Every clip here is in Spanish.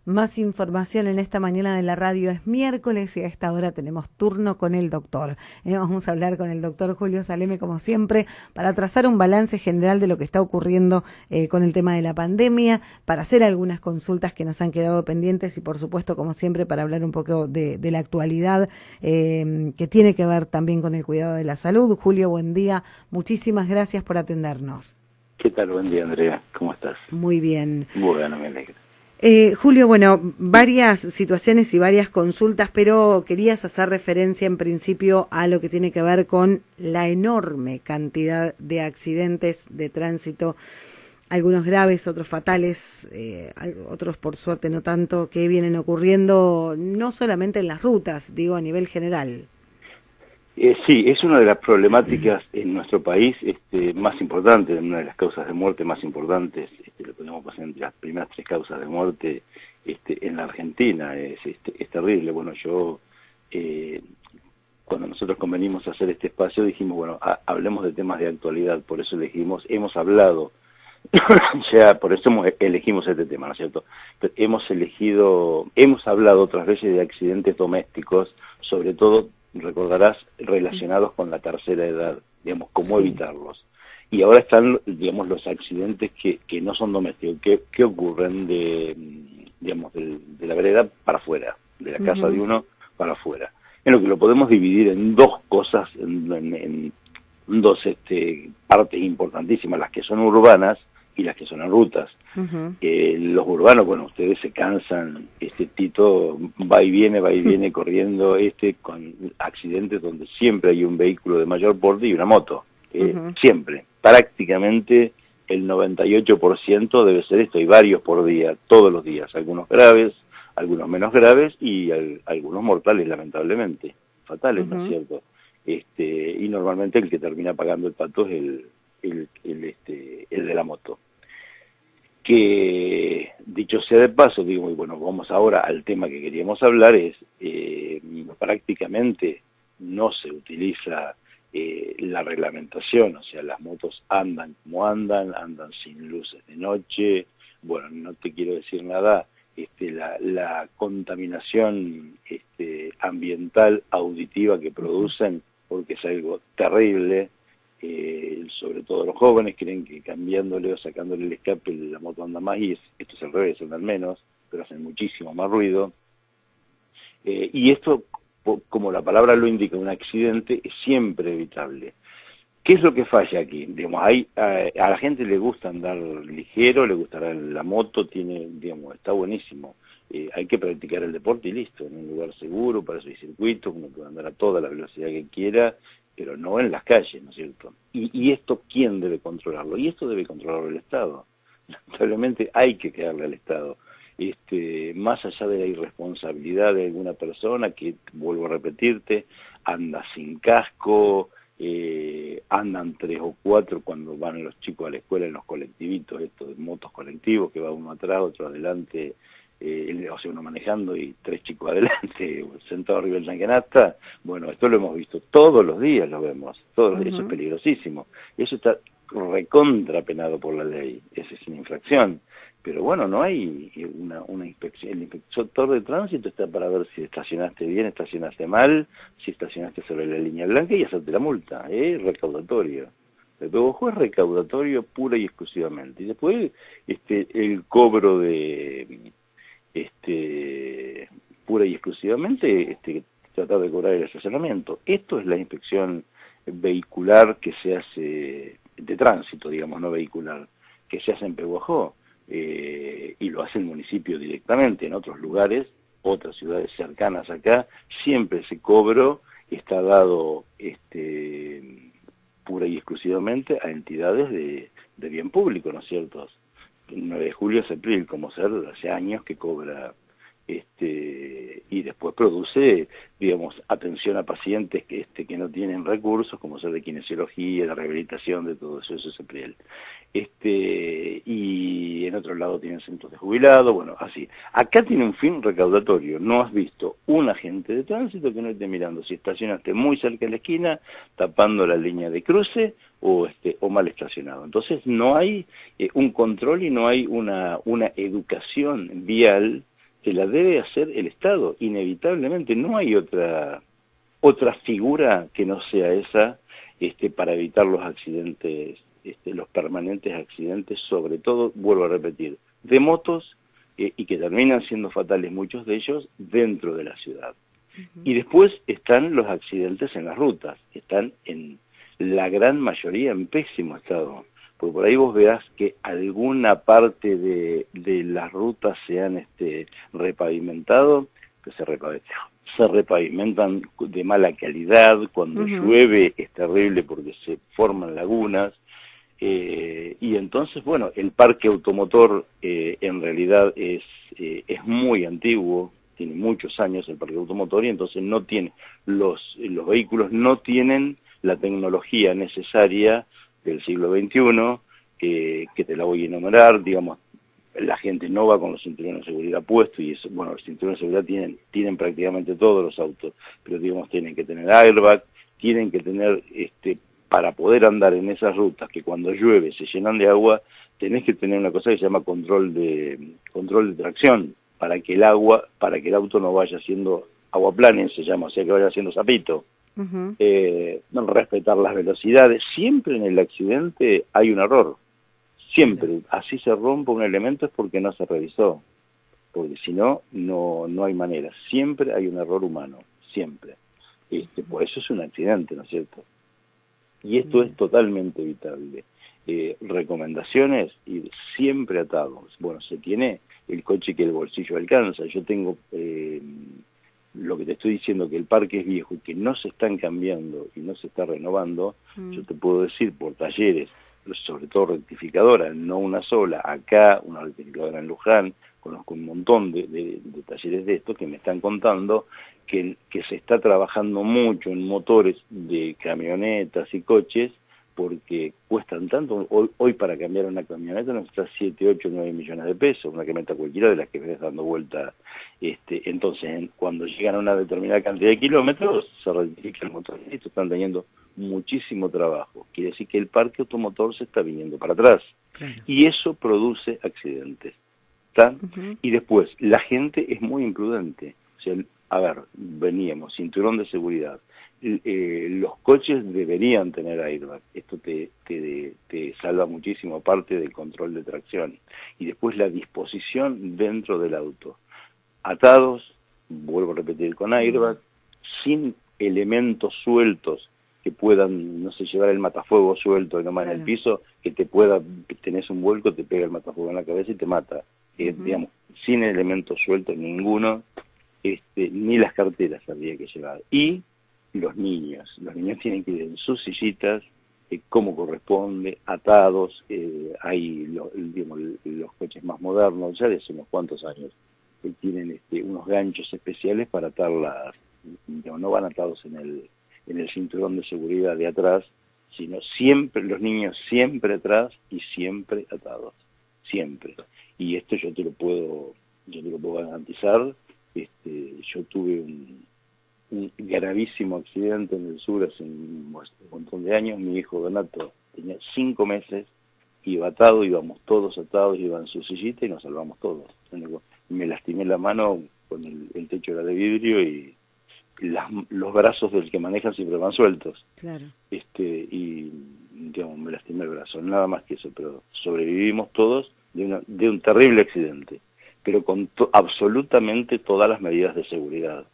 Más información en esta mañana de la radio. Es miércoles y a esta hora tenemos turno con el doctor. Vamos a hablar con el doctor Julio Saleme, como siempre, para trazar un balance general de lo que está ocurriendo con el tema de la pandemia, para hacer algunas consultas que nos han quedado pendientes y, por supuesto, como siempre, para hablar un poco de la actualidad que tiene que ver también con el cuidado de la salud. Julio, buen día. Muchísimas gracias por atendernos. ¿Qué tal? Buen día, Andrea. ¿Cómo estás? Muy bien. Bueno, me alegra. Julio, bueno, varias situaciones y varias consultas, pero querías hacer referencia en principio a lo que tiene que ver con la enorme cantidad de accidentes de tránsito, algunos graves, otros fatales, otros por suerte no tanto, que vienen ocurriendo no solamente en las rutas, digo a nivel general. Sí, es una de las problemáticas en nuestro país más importantes, una de las causas de muerte más importantes, lo podemos pasar entre las primeras 3 causas de muerte en la Argentina, es terrible. Bueno, cuando nosotros convenimos a hacer este espacio dijimos, bueno, hablemos de temas de actualidad, por eso hemos hablado, ya por eso elegimos este tema, ¿no es cierto? Pero hemos hablado otras veces de accidentes domésticos, sobre todo, recordarás, relacionados con la tercera edad, digamos, cómo evitarlos. Y ahora están, digamos, los accidentes que no son domésticos, que ocurren digamos, de la vereda para afuera, de la casa de uno para afuera. En lo que lo podemos dividir en dos cosas, en dos partes importantísimas, las que son urbanas y las que son en rutas. Los urbanos, bueno, ustedes se cansan, Tito va y viene corriendo, con accidentes donde siempre hay un vehículo de mayor porte y una moto, siempre, prácticamente el 98% debe ser esto, hay varios por día, todos los días, algunos graves, algunos menos graves y algunos mortales, lamentablemente, fatales, ¿no es cierto? Y normalmente el que termina pagando el pato es el de la moto. Que, dicho sea de paso, digo, y bueno, vamos ahora al tema que queríamos hablar, es prácticamente no se utiliza la reglamentación, o sea, las motos andan como andan sin luces de noche, bueno, no te quiero decir nada, la contaminación ambiental, auditiva que producen, porque es algo terrible. Sobre todo los jóvenes creen que cambiándole o sacándole el escape la moto anda más, y esto es al revés, andan menos, pero hacen muchísimo más ruido. Y esto, como la palabra lo indica, un accidente es siempre evitable. ¿Qué es lo que falla aquí? Digamos, a la gente le gusta andar ligero, le gustará la moto, está buenísimo. Hay que practicar el deporte y listo, en un lugar seguro, para eso hay circuitos, uno puede andar a toda la velocidad que quiera, pero no en las calles, ¿no es cierto? Y esto, ¿quién debe controlarlo? Y esto debe controlarlo el Estado. Lamentablemente hay que quedarle al Estado. Más allá de la irresponsabilidad de alguna persona que, vuelvo a repetirte, anda sin casco, andan 3 o 4 cuando van los chicos a la escuela en los colectivitos, estos de motos colectivos, que va uno atrás, otro adelante, o sea, uno manejando y 3 chicos adelante, sentado arriba del tanquenasta. Bueno, esto lo hemos visto todos los días, lo vemos, todos los días. Eso es peligrosísimo, eso está recontrapenado por la ley, esa es una infracción. Pero bueno, no hay una inspección. El inspector de tránsito está para ver si estacionaste bien, estacionaste mal, si estacionaste sobre la línea blanca y hacerte la multa, recaudatorio. El ojo es recaudatorio pura y exclusivamente. Y después el cobro de pura y exclusivamente tratar de cobrar el estacionamiento. Esto es la inspección vehicular que se hace, de tránsito, digamos, no vehicular, que se hace en Pehuajó. Y lo hace el municipio directamente. En otros lugares, otras ciudades cercanas acá, siempre ese cobro está dado pura y exclusivamente a entidades de bien público, ¿no es cierto? El 9 de julio es April, como ser, hace años que cobra, y después produce, digamos, atención a pacientes que no tienen recursos, como ser de kinesiología, de rehabilitación, de todo eso es April. Y en otro lado tienen centros de jubilados, bueno, así. Acá tiene un fin recaudatorio. No has visto un agente de tránsito que no esté mirando si estacionaste muy cerca de la esquina, tapando la línea de cruce, o mal estacionado. Entonces no hay un control y no hay una educación vial se la debe hacer el Estado, inevitablemente. No hay otra figura que no sea esa, para evitar los accidentes, los permanentes accidentes, sobre todo, vuelvo a repetir, de motos, y que terminan siendo fatales muchos de ellos dentro de la ciudad. Y después están los accidentes en las rutas, que están en la gran mayoría en pésimo estado. Porque por ahí vos verás que alguna parte de las rutas se han repavimentado, que se repavimentan de mala calidad, cuando llueve es terrible porque se forman lagunas, y entonces, bueno, el parque automotor en realidad es muy antiguo, tiene muchos años el parque automotor, y entonces no tiene, los vehículos no tienen la tecnología necesaria del siglo XXI, que te la voy a enumerar, digamos, la gente no va con los cinturones de seguridad puestos, y eso, bueno, los cinturones de seguridad tienen prácticamente todos los autos, pero digamos, tienen que tener airbag, tienen que tener, para poder andar en esas rutas que cuando llueve se llenan de agua, tenés que tener una cosa que se llama control de tracción, para que el auto no vaya haciendo aguaplanes, se llama, o sea, que vaya haciendo zapito. Respetar las velocidades. Siempre en el accidente hay un error, siempre. Así se rompe un elemento es porque no se revisó, porque si no, no hay manera. Siempre hay un error humano, siempre. Por eso es un accidente, ¿no es cierto? Y esto es totalmente evitable. Recomendaciones, ir siempre atados. Bueno, se tiene el coche que el bolsillo alcanza. Yo tengo, lo que te estoy diciendo, que el parque es viejo y que no se están cambiando y no se está renovando, yo te puedo decir por talleres, sobre todo rectificadoras, no una sola, acá una rectificadora en Luján, conozco un montón de talleres de estos que me están contando que se está trabajando mucho en motores de camionetas y coches, porque cuestan tanto. Hoy para cambiar una camioneta necesitas 7, 8, 9 millones de pesos, una camioneta cualquiera de las que ves dando vuelta. Entonces, cuando llegan a una determinada cantidad de kilómetros, se rectifica el motor. Esto están teniendo muchísimo trabajo. Quiere decir que el parque automotor se está viniendo para atrás. Claro. Y eso produce accidentes. ¿Está? Y después, la gente es muy imprudente. O sea, a ver, veníamos, cinturón de seguridad. Los coches deberían tener airbag. Esto te salva muchísimo, aparte del control de tracción. Y después la disposición dentro del auto. Atados, vuelvo a repetir, con airbag, sin elementos sueltos que puedan, no sé, llevar el matafuego suelto nomás en el piso, que tenés un vuelco, te pega el matafuego en la cabeza y te mata. Digamos, sin elementos sueltos ninguno, ni las carteras habría que llevar. Y los niños tienen que ir en sus sillitas, como corresponde, atados. Hay los coches más modernos, ya de hace unos cuantos años, que tienen unos ganchos especiales para atarlas, no van atados en el cinturón de seguridad de atrás, sino siempre, los niños siempre atrás y siempre atados, siempre. Y esto yo te lo puedo garantizar. Yo tuve un gravísimo accidente en el sur hace un montón de años. Mi hijo Donato tenía 5 meses, iba atado, íbamos todos atados, iba en su sillita y nos salvamos todos. Me lastimé la mano, con el techo era de vidrio y los brazos del que maneja siempre van sueltos. Claro. Y digamos, me lastimé el brazo, nada más que eso, pero sobrevivimos todos de un terrible accidente, pero con absolutamente todas las medidas de seguridad.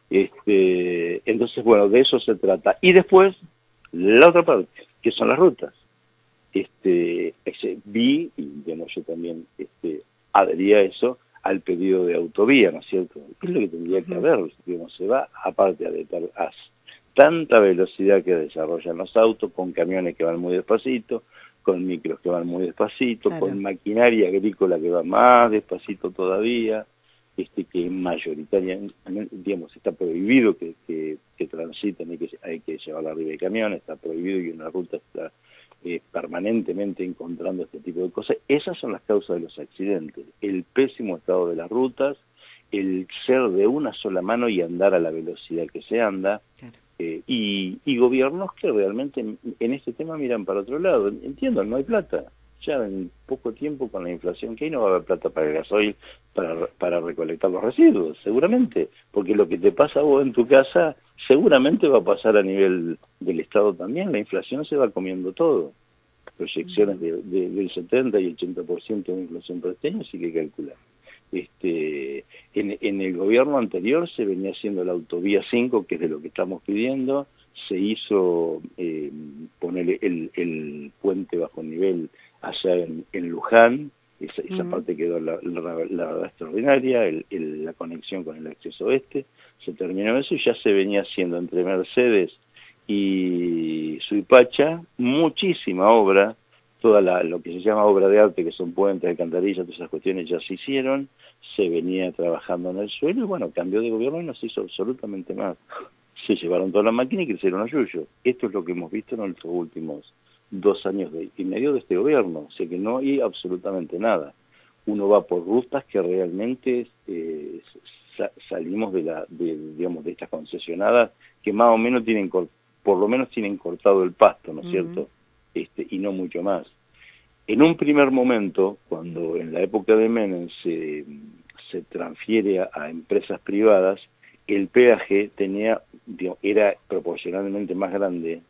Entonces, bueno, de eso se trata. Y después, la otra parte, que son las rutas. Vi, y digamos, yo también adherí a eso, al pedido de autovía, ¿no es cierto? ¿Qué es lo que tendría que haber? Digamos, se va, aparte a tanta velocidad que desarrollan los autos, con camiones que van muy despacito, con micros que van muy despacito, claro, con maquinaria agrícola que va más despacito todavía, que mayoritariamente, digamos, está prohibido que transiten y que hay que llevarla arriba de camiones, está prohibido y una ruta está permanentemente encontrando este tipo de cosas. Esas son las causas de los accidentes: el pésimo estado de las rutas, el ser de una sola mano y andar a la velocidad que se anda, claro. Y gobiernos que realmente en este tema miran para otro lado. Entiendo, no hay plata. ya en poco tiempo con la inflación que hay no va a haber plata para el gasoil, para recolectar los residuos, seguramente, porque lo que te pasa a vos en tu casa seguramente va a pasar a nivel del Estado también, la inflación se va comiendo todo. Proyecciones del 70 y 80% de inflación por este año, sí que calcular. En el gobierno anterior se venía haciendo la autovía 5, que es de lo que estamos pidiendo, se hizo poner el puente bajo nivel allá en Luján, esa parte quedó la verdad extraordinaria, la conexión con el acceso oeste, se terminó eso y ya se venía haciendo entre Mercedes y Suipacha muchísima obra, toda lo que se llama obra de arte, que son puentes, alcantarillas, todas esas cuestiones ya se hicieron, se venía trabajando en el suelo y bueno, cambió de gobierno y no se hizo absolutamente más. Se llevaron toda la máquina y crecieron a yuyo. Esto es lo que hemos visto en los últimos 2 años y medio de este gobierno, o sea que no hay absolutamente nada. Uno va por rutas que realmente salimos digamos, de estas concesionadas que más o menos por lo menos tienen cortado el pasto, ¿no es cierto? Y no mucho más. En un primer momento, cuando en la época de Menem se transfiere a empresas privadas, el peaje era proporcionalmente más grande,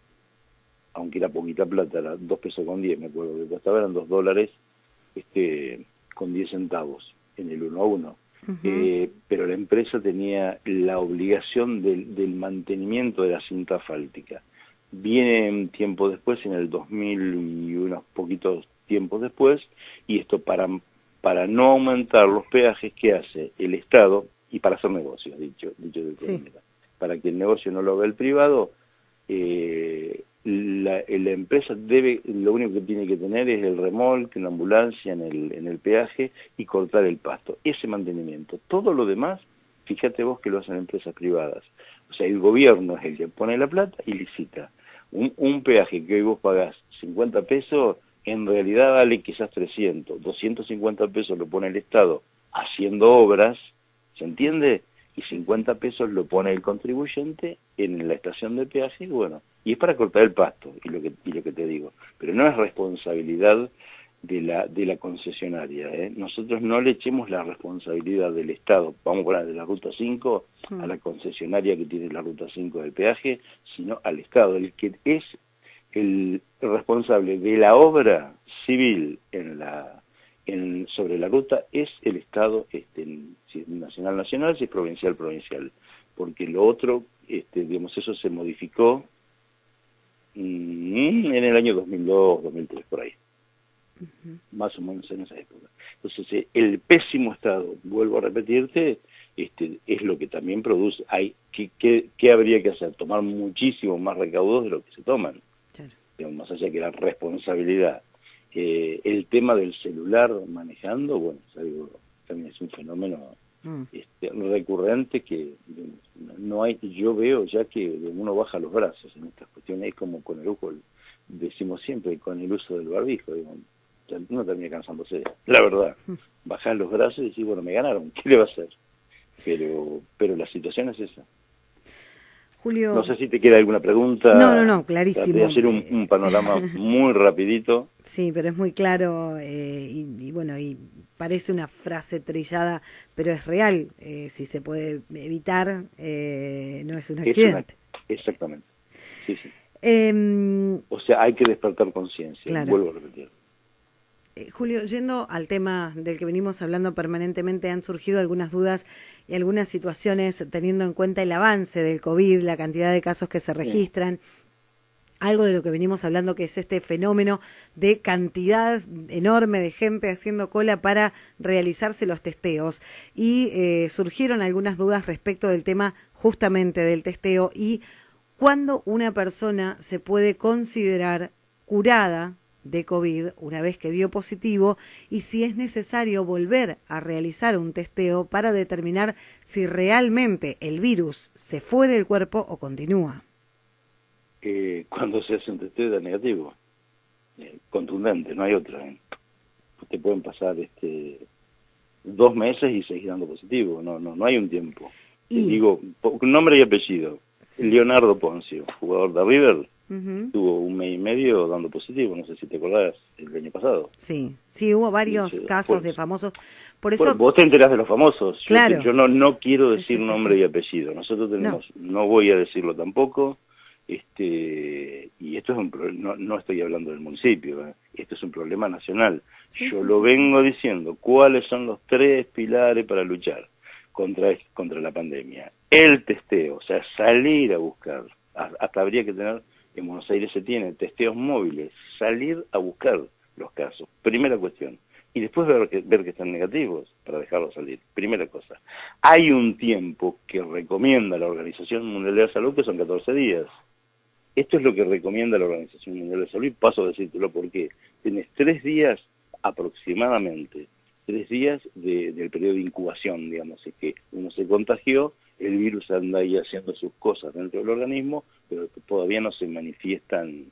aunque era poquita plata, era 2 pesos con 10, me acuerdo que costaba, eran $2 con 10 centavos en el 1 a 1. Pero la empresa tenía la obligación del mantenimiento de la cinta asfáltica. Viene un tiempo después, en el 2000 y unos poquitos tiempos después, y esto para no aumentar los peajes que hace el Estado, y para hacer negocios, dicho de otra manera, para que el negocio no lo vea el privado, la empresa lo único que tiene que tener es el remolque, la ambulancia en el peaje y cortar el pasto, ese mantenimiento. Todo lo demás, fíjate vos que lo hacen empresas privadas. O sea, el gobierno es el que pone la plata y licita. Un peaje que hoy vos pagás 50 pesos, en realidad vale quizás 300, 250 pesos lo pone el Estado haciendo obras, ¿se entiende? Y 50 pesos lo pone el contribuyente en la estación de peaje, y bueno, y es para cortar el pasto, y lo que te digo. Pero no es responsabilidad de la concesionaria, ¿eh? Nosotros no le echemos la responsabilidad del Estado, vamos a poner de la Ruta 5, a la concesionaria que tiene la Ruta 5 del peaje, sino al Estado, el que es el responsable de la obra civil sobre la ruta es el Estado, si es nacional, si es provincial, porque lo otro, digamos, eso se modificó en el año 2002, 2003, por ahí, más o menos en esa época. Entonces, el pésimo estado, vuelvo a repetirte, es lo que también produce, ¿qué habría que hacer? Tomar muchísimo más recaudos de lo que se toman, digamos, más allá que la responsabilidad. El tema del celular manejando, bueno, también es un fenómeno recurrente que no hay. Yo veo ya que uno baja los brazos en estas cuestiones, es como con el uso, decimos siempre, con el uso del barbijo, digo, uno termina cansándose, la verdad. Bajar los brazos y decir, bueno, me ganaron, ¿qué le va a hacer? Pero la situación es esa. Julio... No sé si te queda alguna pregunta. No, clarísimo. Traté de hacer un panorama muy rapidito. Sí, pero es muy claro y bueno, y parece una frase trillada, pero es real. Si se puede evitar, no es un accidente. Exactamente. Sí. O sea, hay que despertar conciencia, claro. Vuelvo a repetir. Julio, yendo al tema del que venimos hablando permanentemente, han surgido algunas dudas y algunas situaciones teniendo en cuenta el avance del COVID, la cantidad de casos que se registran, algo de lo que venimos hablando que es este fenómeno de cantidad enorme de gente haciendo cola para realizarse los testeos. Y surgieron algunas dudas respecto del tema justamente del testeo y cuándo una persona se puede considerar curada de COVID una vez que dio positivo y si es necesario volver a realizar un testeo para determinar si realmente el virus se fue del cuerpo o continúa. Cuando se hace un testeo da negativo, contundente, no hay otra. Te pueden pasar 2 meses y seguir dando positivo, no hay un tiempo. Te digo, nombre y apellido, sí. Leonardo Poncio, jugador de River, Tuvo 1 mes y medio dando positivo, no sé si te acordás, el año pasado. Sí, sí, hubo varios casos de famosos. Por eso, bueno, vos te enterás de los famosos. claro. Yo no quiero Sí, decir sí, sí, nombre sí. y apellido. Nosotros tenemos, no voy a decirlo tampoco. Y esto es no estoy hablando del municipio, esto es un problema nacional. Sí, Yo sí, lo sí, sí. vengo diciendo, ¿cuáles son los 3 pilares para luchar contra la pandemia? El testeo, o sea, salir a buscar. Hasta habría que tener, en Buenos Aires se tiene testeos móviles, salir a buscar los casos, primera cuestión. Y después ver que están negativos para dejarlos salir. Primera cosa. Hay un tiempo que recomienda la Organización Mundial de la Salud, que son 14 días. Esto es lo que recomienda la Organización Mundial de la Salud, y paso a decírtelo porque tenés 3 días aproximadamente, 3 días del periodo de incubación, digamos, es que uno se contagió, el virus anda ahí haciendo sus cosas dentro del organismo, pero todavía no se manifiestan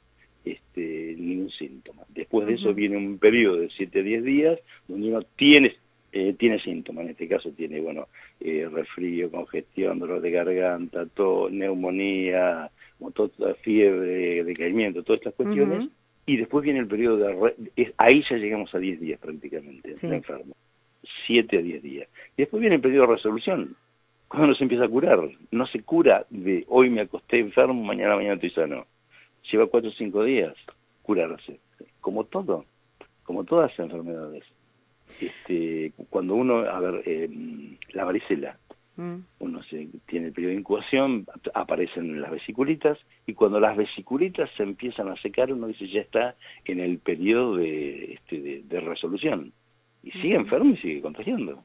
ningún síntoma. Después de eso viene un periodo de 7 a 10 días donde uno tiene síntomas, en este caso tiene, resfrío, congestión, dolor de garganta, neumonía, fiebre, decaimiento, todas estas cuestiones, y después viene el periodo ahí ya llegamos a 10 días prácticamente, de enfermo, 7 a 10 días. Y después viene el periodo de resolución, cuando uno se empieza a curar. No se cura de hoy me acosté enfermo, mañana estoy sano. Lleva 4 o 5 días curarse, como todo, como todas las enfermedades. Cuando uno, la varicela, uno tiene el periodo de incubación, aparecen las vesiculitas, y cuando las vesiculitas se empiezan a secar, uno dice ya está en el periodo de resolución, y sigue enfermo y sigue contagiando.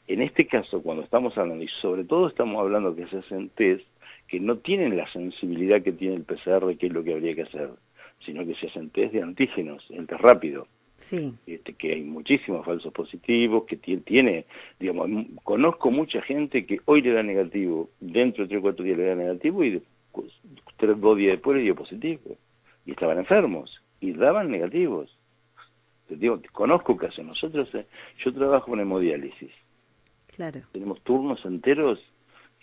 En este caso, cuando estamos hablando, y sobre todo estamos hablando que se hacen test, que no tienen la sensibilidad que tiene el PCR, que es lo que habría que hacer, sino que se hacen test de antígenos, el test rápido. Sí. Que hay muchísimos falsos positivos, que tiene, digamos, conozco mucha gente que hoy le da negativo, dentro de 3 o 4 días le da negativo, y 2 días después le dio positivo. Y estaban enfermos, y daban negativos. Te digo, conozco casos. Nosotros, yo trabajo en hemodiálisis. Claro. Tenemos turnos enteros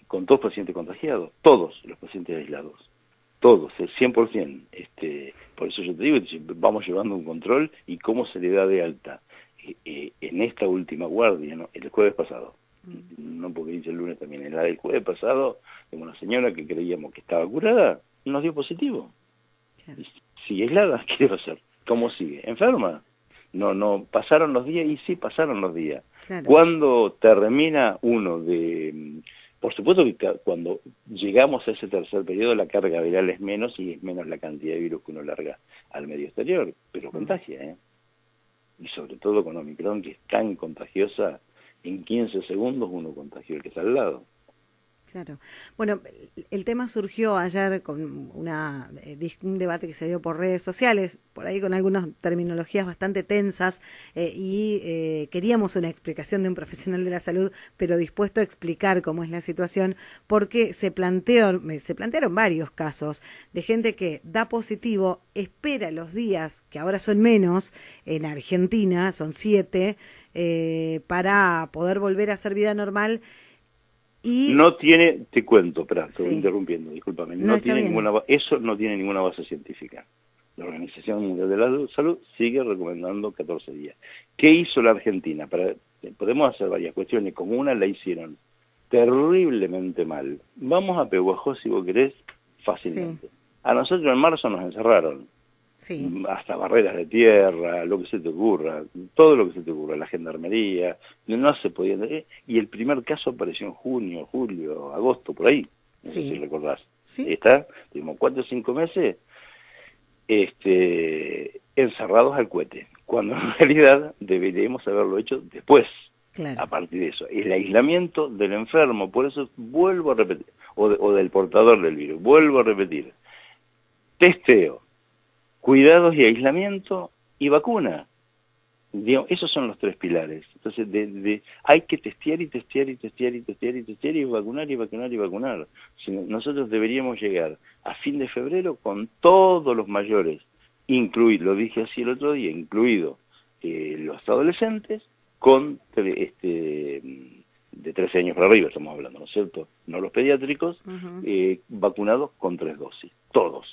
con 2 pacientes contagiados, todos los pacientes aislados, todos, el 100%. Por eso yo te digo, vamos llevando un control y cómo se le da de alta. En esta última guardia, ¿no? El jueves pasado, no porque dice el lunes también, en la del jueves pasado, tengo una señora que creíamos que estaba curada, nos dio positivo. Claro. Sigue aislada, ¿qué va a hacer? ¿Cómo sigue? ¿Enferma? No, pasaron los días, y sí, pasaron los días. Claro. Cuando termina uno por supuesto que cuando llegamos a ese tercer periodo la carga viral es menos, y es menos la cantidad de virus que uno larga al medio exterior, pero contagia, y sobre todo con Omicron, que es tan contagiosa, en 15 segundos uno contagió el que está al lado. Claro. Bueno, el tema surgió ayer con un debate que se dio por redes sociales, por ahí con algunas terminologías bastante tensas, y queríamos una explicación de un profesional de la salud, pero dispuesto a explicar cómo es la situación, porque se plantearon varios casos de gente que da positivo, espera los días, que ahora son menos, en Argentina son 7, para poder volver a hacer vida normal. Y no tiene, te cuento, te voy interrumpiendo, discúlpame, eso no tiene ninguna base científica. La Organización Mundial de la Salud sigue recomendando 14 días. ¿Qué hizo la Argentina? Podemos hacer varias cuestiones, como una la hicieron terriblemente mal. Vamos a Pehuajó, si vos querés, fácilmente. A nosotros en marzo nos encerraron. Hasta barreras de tierra, lo que se te ocurra, todo lo que se te ocurra, la gendarmería, no se podía. Y el primer caso apareció en junio, julio, agosto, por ahí, no sé si recordás. Tuvimos 4 o 5 meses encerrados al cohete, cuando en realidad deberíamos haberlo hecho después. Claro. A partir de eso, el aislamiento del enfermo, por eso vuelvo a repetir, o del portador del virus, vuelvo a repetir, testeo, cuidados y aislamiento, y vacuna. Digamos, esos son los 3 pilares. Entonces, hay que testear y testear y testear y testear y testear y vacunar y vacunar y vacunar. Nosotros deberíamos llegar a fin de febrero con todos los mayores, lo dije así el otro día, incluido los adolescentes, de 13 años para arriba estamos hablando, ¿no es cierto? No los pediátricos, vacunados con 3 dosis, todos.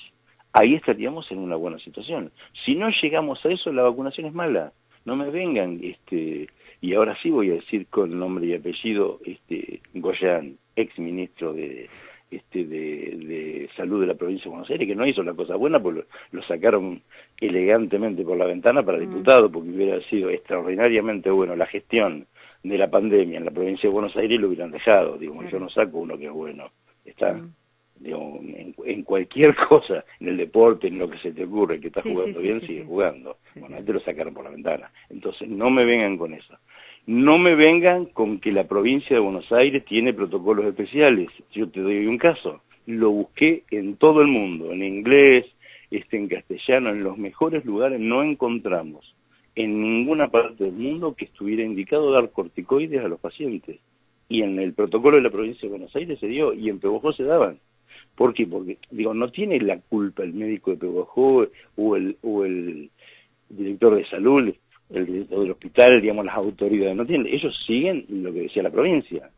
ahí estaríamos en una buena situación. Si no llegamos a eso, la vacunación es mala. No me vengan, y ahora sí voy a decir con nombre y apellido, Goyan, ex ministro de Salud de la provincia de Buenos Aires, que no hizo la cosa buena, porque lo sacaron elegantemente por la ventana para diputado, porque hubiera sido extraordinariamente bueno la gestión de la pandemia en la provincia de Buenos Aires, lo hubieran dejado. Digo, yo no saco uno que es bueno, está, digo, en cualquier cosa, en el deporte, en lo que se te ocurre, que está jugando bien, sigue jugando. Bueno, ahí te lo sacaron por la ventana. Entonces, no me vengan con eso. No me vengan con que la provincia de Buenos Aires tiene protocolos especiales. Yo te doy un caso. Lo busqué en todo el mundo, en inglés, en castellano, en los mejores lugares. No encontramos en ninguna parte del mundo que estuviera indicado dar corticoides a los pacientes. Y en el protocolo de la provincia de Buenos Aires se dio, y en Pehuajó se daban. ¿Por qué? Porque, digo, no tiene la culpa el médico de Pehuajó o el director de salud, el director del hospital, digamos, las autoridades. No tienen, ellos siguen lo que decía la provincia.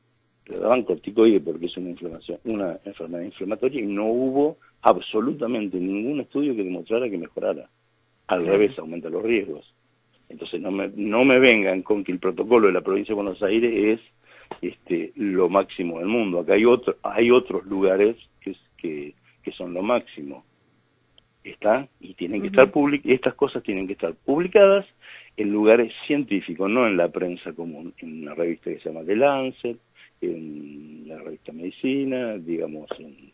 Le daban corticoides porque es una enfermedad inflamatoria, y no hubo absolutamente ningún estudio que demostrara que mejorara. Al revés, aumenta los riesgos. Entonces no me vengan con que el protocolo de la provincia de Buenos Aires es lo máximo del mundo. Acá hay otros lugares que son lo máximo. Y tienen que estar estas cosas tienen que estar publicadas en lugares científicos, no en la prensa común, en una revista que se llama The Lancet, en la revista Medicina, digamos, en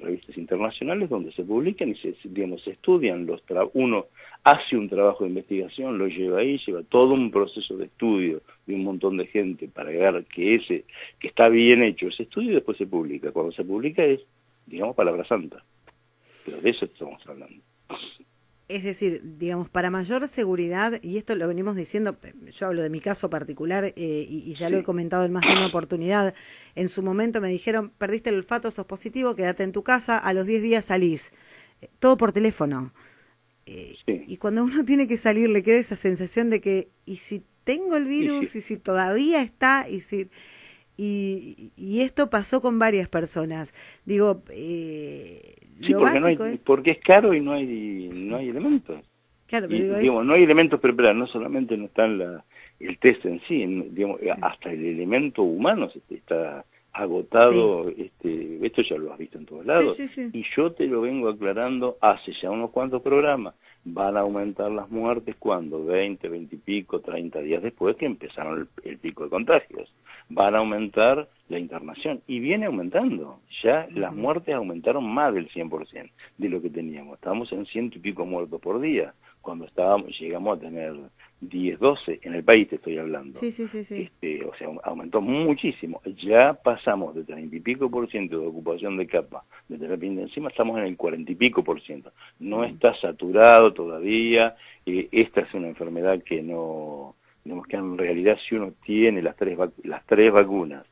revistas internacionales donde se publican y se estudian uno hace un trabajo de investigación, lo lleva ahí, lleva todo un proceso de estudio de un montón de gente para ver que está bien hecho ese estudio, y después se publica. Cuando se publica es, digamos, palabra santa. Pero de eso estamos hablando. Es decir, digamos, para mayor seguridad, y esto lo venimos diciendo, yo hablo de mi caso particular, y ya lo he comentado en más de una oportunidad. En su momento me dijeron, perdiste el olfato, sos positivo, quédate en tu casa, a los 10 días salís. Todo por teléfono. Y cuando uno tiene que salir, le queda esa sensación de que, ¿y si tengo el virus? ¿Y si todavía está? Y esto pasó con varias personas. Digo, lo básico porque es caro y no hay elementos. Claro, pero digamos, no hay elementos preparados, no solamente no está el test en sí, digamos, hasta el elemento humano está agotado. Esto ya lo has visto en todos lados. Y yo te lo vengo aclarando hace ya unos cuantos programas. Van a aumentar las muertes cuando 20 y pico, 30 días después que empezaron el pico de contagios. Van a aumentar la internación, y viene aumentando. Ya las muertes aumentaron más del 100% de lo que teníamos. Estábamos en 100 y pico muertos por día, cuando llegamos a tener 10, 12, en el país te estoy hablando. O sea, aumentó muchísimo. Ya pasamos de 30 y pico por ciento de ocupación de capa de terapia intensiva, estamos en el 40 y pico por ciento. No está saturado todavía. Esta es una enfermedad que no, digamos que en realidad si uno tiene las tres vacunas,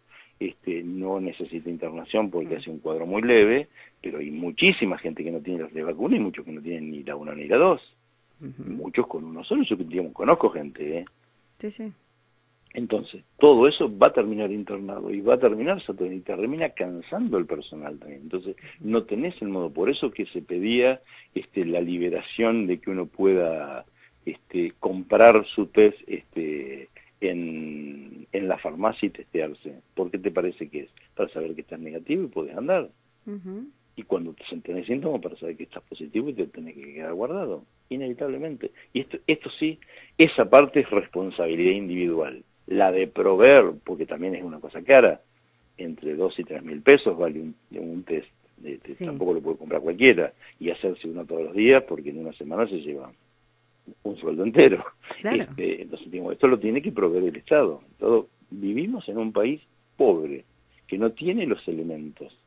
no necesita internación porque hace un cuadro muy leve, pero hay muchísima gente que no tiene las 3 vacunas y muchos que no tienen ni la 1 ni la 2. Muchos con uno solo. Yo, digamos, conozco gente, Entonces, todo eso va a terminar internado y va a terminar saturado y termina cansando el personal también. Entonces, no tenés el modo. Por eso que se pedía la liberación de que uno pueda comprar su test en la farmacia y testearse. ¿Por qué te parece que es? Para saber que estás negativo y podés andar. Y cuando tenés síntomas, para saber que estás positivo y te tenés que quedar guardado, inevitablemente. Y esto sí, esa parte es responsabilidad individual. La de proveer, porque también es una cosa cara, entre 2 y 3 mil pesos vale un test. Tampoco lo puede comprar cualquiera y hacerse uno todos los días, porque en una semana se lleva un sueldo entero. Claro. Entonces, digamos, esto lo tiene que proveer el Estado. Vivimos en un país pobre, que no tiene los elementos.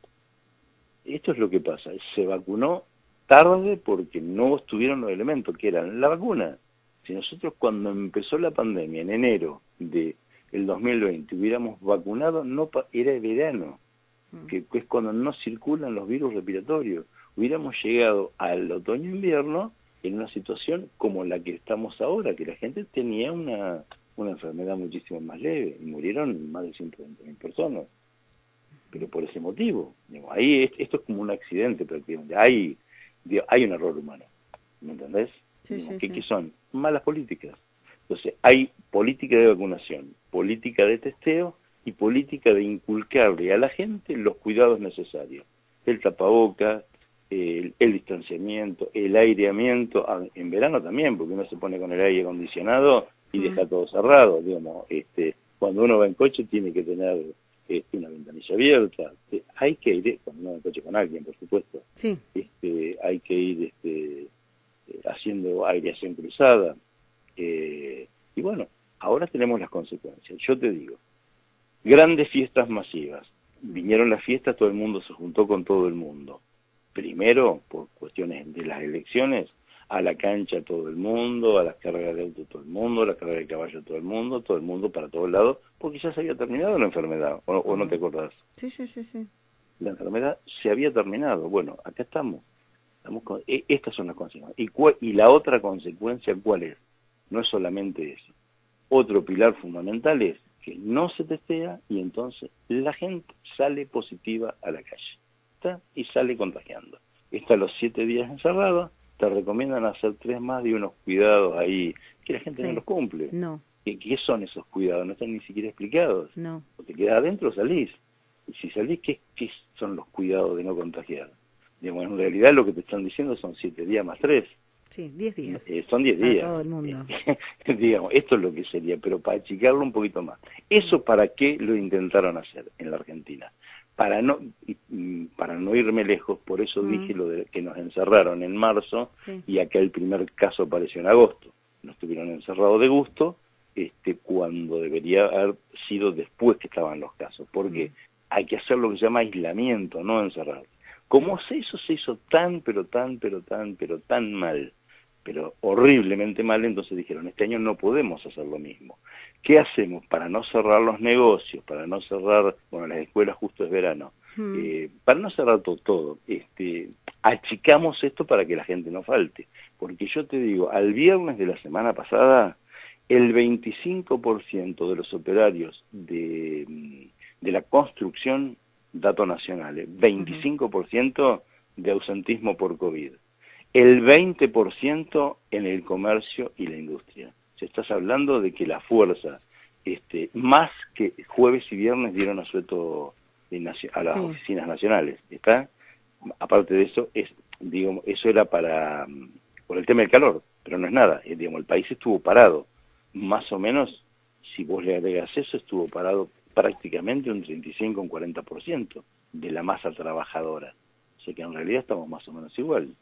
Esto es lo que pasa. Se vacunó tarde porque no estuvieron los elementos, que eran la vacuna. Si nosotros cuando empezó la pandemia, en enero del 2020, hubiéramos vacunado, era verano, que es cuando no circulan los virus respiratorios. Hubiéramos llegado al otoño-invierno en una situación como la que estamos ahora, que la gente tenía una enfermedad muchísimo más leve, y murieron más de 120.000 personas. Pero por ese motivo, ahí esto es como un accidente prácticamente. Hay Digo, hay un error humano, ¿me entendés? Sí, Digo, sí, ¿qué sí. son? Malas políticas. Entonces, hay política de vacunación, política de testeo y política de inculcarle a la gente los cuidados necesarios. El tapaboca, el distanciamiento, el aireamiento, en verano también, porque uno se pone con el aire acondicionado y deja todo cerrado, digamos, cuando uno va en coche tiene que tener una ventanilla abierta, hay que ir, cuando uno va en coche con alguien, por supuesto, Sí. hay que ir haciendo aireación cruzada, y bueno, ahora tenemos las consecuencias. Yo te digo, grandes fiestas masivas. Vinieron las fiestas, todo el mundo se juntó con todo el mundo. Primero, por cuestiones de las elecciones, a la cancha todo el mundo, a las carreras de auto todo el mundo, a las carreras de caballo todo el mundo para todos lados, porque ya se había terminado la enfermedad, o no te acordás. Sí, sí, sí, sí. La enfermedad se había terminado. Bueno, acá estamos. Estas son las consecuencias. ¿Y la otra consecuencia cuál es? No es solamente eso. Otro pilar fundamental es que no se testea y entonces la gente sale positiva a la calle, ¿está? Y sale contagiando. Está los 7 días encerrados, te recomiendan hacer 3 más de unos cuidados ahí, que la gente no Sí. los cumple. No, ¿Qué son esos cuidados? No están ni siquiera explicados. no. O te quedas adentro o salís. Y si salís, ¿qué son los cuidados de no contagiar? Digamos, en realidad lo que te están diciendo son 7 días más 3. Sí, 10 días. Son 10 Para días. todo el mundo. Digamos, esto es lo que sería, pero para achicarlo un poquito más. ¿Eso para qué lo intentaron hacer en la Argentina? Para no irme lejos, por eso dije lo de que nos encerraron en marzo, Sí. y acá el primer caso apareció en agosto. Nos tuvieron encerrados de gusto, cuando debería haber sido después que estaban los casos. Porque hay que hacer lo que se llama aislamiento, no encerrar. Como se hizo tan, pero tan mal, pero horriblemente mal, entonces dijeron, este año no podemos hacer lo mismo. ¿Qué hacemos para no cerrar los negocios, para no cerrar, bueno, las escuelas justo es verano, para no cerrar todo, achicamos esto para que la gente no falte? Porque yo te digo, al viernes de la semana pasada, el 25% de los operarios de la construcción, datos nacionales, 25% de ausentismo por COVID, el 20% en el comercio y la industria. Se estás hablando de que la fuerza, más que jueves y viernes dieron asueto a las oficinas nacionales, ¿está? Aparte de eso, digamos, eso era por el tema del calor, pero no es nada, digamos, el país estuvo parado, más o menos, si vos le agregas eso, estuvo parado prácticamente un 35 o un 40% de la masa trabajadora. O sea que en realidad estamos más o menos igual.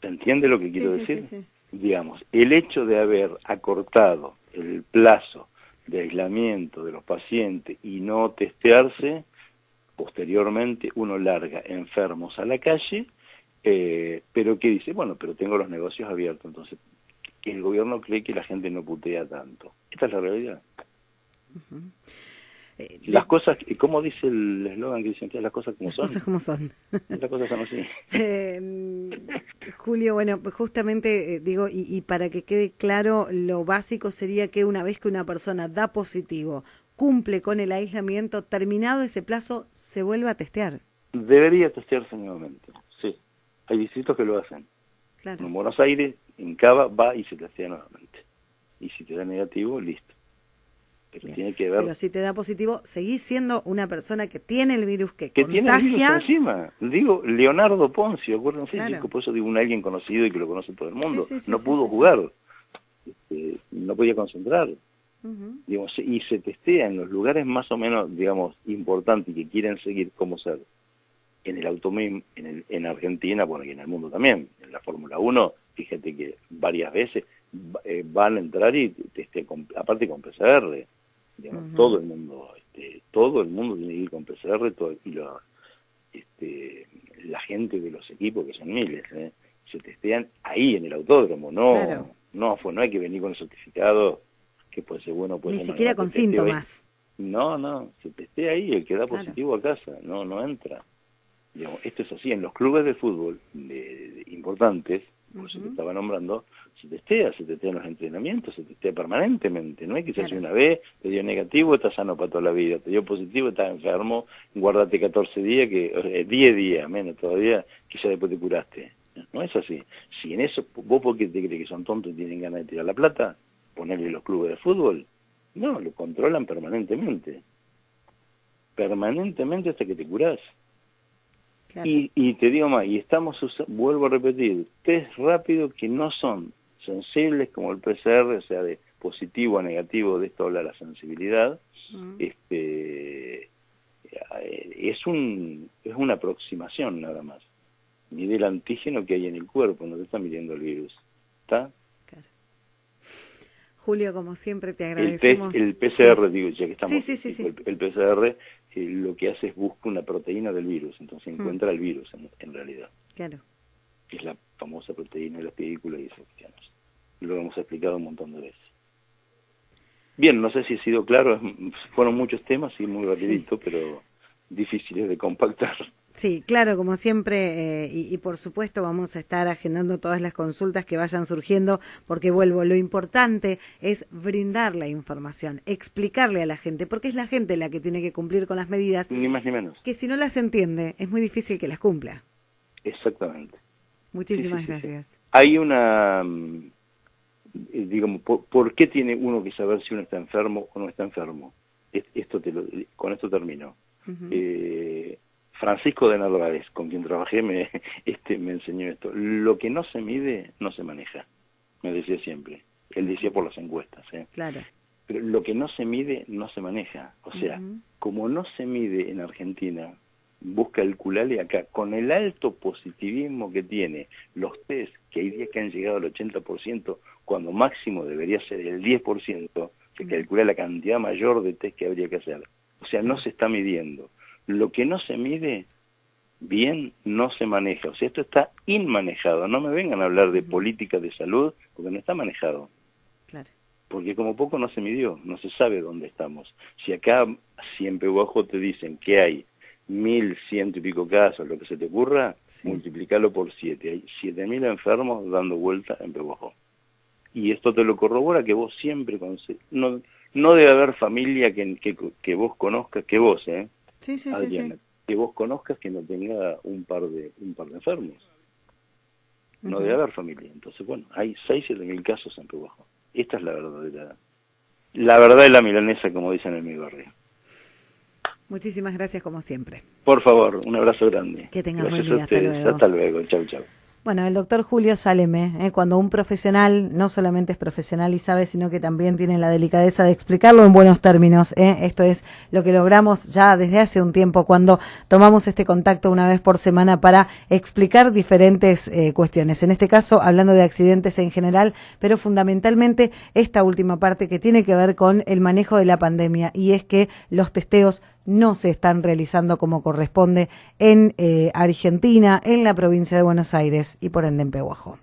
¿Se entiende lo que quiero decir? Sí. Digamos, el hecho de haber acortado el plazo de aislamiento de los pacientes y no testearse, posteriormente uno larga enfermos a la calle, pero que dice, bueno, pero tengo los negocios abiertos, entonces el gobierno cree que la gente no putea tanto. Esta es la realidad. Las cosas, ¿cómo dice el eslogan que dicen? Las cosas como son. Las cosas como son. Las cosas son así. Julio, bueno, pues justamente digo, y para que quede claro, lo básico sería que una vez que una persona da positivo, cumple con el aislamiento, terminado ese plazo, se vuelva a testear. Debería testearse nuevamente, sí. Hay distritos que lo hacen. Claro. En Buenos Aires, en Cava, va y se testea nuevamente. Y si te da negativo, listo. Pero tiene que ver... Pero si te da positivo, seguís siendo una persona que tiene el virus, que contagia. Tiene el virus encima. Digo, Leonardo Poncio, acuérdense, claro. Por eso digo un alguien conocido y que lo conoce todo el mundo. No pudo jugar. No podía concentrar. Digamos, y se testea en los lugares más o menos, digamos, importantes y que quieren seguir como ser. En el automóvil, en Argentina, bueno, y en el mundo también, en la Fórmula 1, fíjate que varias veces van a entrar y aparte con PCR, digamos, todo el mundo tiene que ir con PCR, la gente de los equipos, que son miles, se testean ahí en el autódromo, no hay que venir con el certificado que puede ser bueno, puede ni ser siquiera con síntomas. No, se testea ahí, el que da positivo a casa, no entra. Digamos, esto es así, en los clubes de fútbol importantes, por eso te estaba nombrando, se testea en los entrenamientos, se testea permanentemente, no hay que se hace una vez, te dio negativo, estás sano para toda la vida, te dio positivo, estás enfermo, guárdate 14 días, 10 días, menos todavía, quizá después te curaste. No es así. Si en eso, vos porque te crees que son tontos y tienen ganas de tirar la plata, ponerle los clubes de fútbol, no, lo controlan permanentemente hasta que te curás. Claro. Y te digo más, y vuelvo a repetir, test rápidos que no son sensibles como el PCR, o sea, de positivo a negativo, de esto habla la sensibilidad, es una aproximación nada más. Mide el antígeno que hay en el cuerpo, no te está midiendo el virus. ¿Está? Claro. Julio, como siempre, te agradecemos. El PCR, digo, ya que estamos... Sí. El PCR lo que hace es busca una proteína del virus, entonces encuentra el virus en realidad. Claro. Es la famosa proteína de las películas y esas cuestiones. Lo hemos explicado un montón de veces. Bien, no sé si he sido claro, fueron muchos temas y muy rapidito, pero difíciles de compactar. Sí, claro, como siempre, y por supuesto vamos a estar agendando todas las consultas que vayan surgiendo, porque vuelvo, lo importante es brindar la información, explicarle a la gente, porque es la gente la que tiene que cumplir con las medidas. Ni más ni menos. Que si no las entiende, es muy difícil que las cumpla. Exactamente. Muchísimas gracias. Hay una, digamos, ¿por qué tiene uno que saber si uno está enfermo o no está enfermo? Con esto termino. Francisco de Narváez, con quien trabajé, me enseñó esto. Lo que no se mide, no se maneja. Me decía siempre. Él decía por las encuestas. Claro. Pero lo que no se mide, no se maneja. O sea, como no se mide en Argentina, vos calculale acá, con el alto positivismo que tiene los test, que hay días que han llegado al 80%, cuando máximo debería ser el 10%, se calcula la cantidad mayor de test que habría que hacer. O sea, no se está midiendo. Lo que no se mide bien no se maneja. O sea, esto está inmanejado. No me vengan a hablar de política de salud porque no está manejado. Claro. Porque como poco no se midió, no se sabe dónde estamos. Si acá, si en Pehuajó te dicen que hay 1.100 y pico casos, lo que se te ocurra, multiplicarlo por 7. Hay 7.000 enfermos dando vuelta en Pehuajó. Y esto te lo corrobora que vos siempre... No debe haber familia que vos conozcas, que vos, Adriana, que vos conozcas que no tenga un par de enfermos. No debe haber familia. Entonces, bueno, hay 6.000-7.000 casos en Pehuajó. Esta es la verdad de la milanesa, como dicen en mi barrio. Muchísimas gracias, como siempre. Por favor, un abrazo grande. Que tengas buen día. Hasta luego. Hasta luego. Chau, chau. Bueno, el doctor Julio Saleme, cuando un profesional no solamente es profesional y sabe, sino que también tiene la delicadeza de explicarlo en buenos términos. Esto es lo que logramos ya desde hace un tiempo cuando tomamos este contacto una vez por semana para explicar diferentes cuestiones. En este caso, hablando de accidentes en general, pero fundamentalmente esta última parte que tiene que ver con el manejo de la pandemia, y es que los testeos no se están realizando como corresponde en Argentina, en la provincia de Buenos Aires y por ende en Pehuajó.